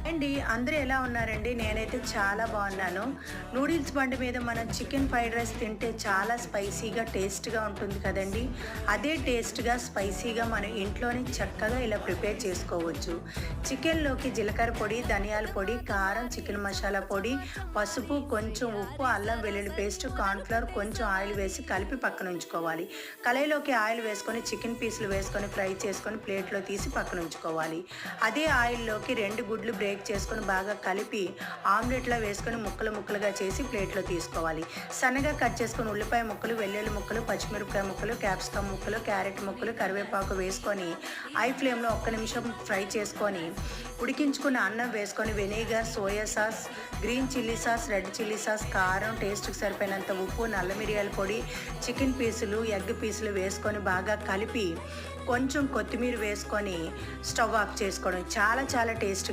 అండి అందరూ ఎలా ఉన్నారండి? నేనైతే చాలా బాగున్నాను. నూడిల్స్ బండి మీద మనం చికెన్ ఫ్రైడ్ రైస్ తింటే చాలా స్పైసీగా, టేస్ట్‌గా ఉంటుంది కదండీ! అదే టేస్ట్‌గా, స్పైసీగా మనం ఇంట్లోనే చక్కగా ఇలా ప్రిపేర్ చేసుకోవచ్చు. చికెన్‌లోకి జీలకర్ర పొడి, ధనియాల పొడి, కారం, చికెన్ మసాలా పొడి, పసుపు, కొంచెం ఉప్పు, అల్లం వెల్లుల్లి పేస్ట్, కార్న్‌ఫ్లోర్, కొంచెం ఆయిల్ వేసి కలిపి పక్కన ఉంచుకోవాలి. కళాయిలోకి ఆయిల్ వేసుకొని చికెన్ పీసులు వేసుకొని ఫ్రై చేసుకొని ప్లేట్‌లో తీసి పక్కన ఉంచుకోవాలి. అదే ఆయిల్‌లోకి 2 గుడ్లు బ్రేక్ చేసుకొని బాగా కలిపి ఆమ్లెట్‌లా వేసుకొని ముక్కలు ముక్కలుగా చేసి ప్లేట్‌లో తీసుకోవాలి. సన్నగా కట్ చేసుకొని ఉల్లిపాయ ముక్కలు, వెల్లుల్లి ముక్కలు, పచ్చిమిరపకాయ ముక్కలు, క్యాప్సికమ్ ముక్కలు, క్యారెట్ ముక్కలు, కరివేపాకు వేసుకొని హై ఫ్లేమ్‌లో ఒక్క నిమిషం ఫ్రై చేసుకొని ఉడికించుకున్న అన్నం వేసుకొని vinegar, soya sauce, green chilli sauce, red chilli sauce, కారం, టేస్ట్‌కి సరిపోయినంత ఉప్పు, నల్ల మిరియాల పొడి, చికెన్ పీసులు, ఎగ్ పీసులు వేసుకొని బాగా కలిపి కొంచెం కొత్తిమీర వేసుకొని స్టవ్ ఆఫ్ చేసుకోవడం. చాలా చాలా టేస్ట్‌గా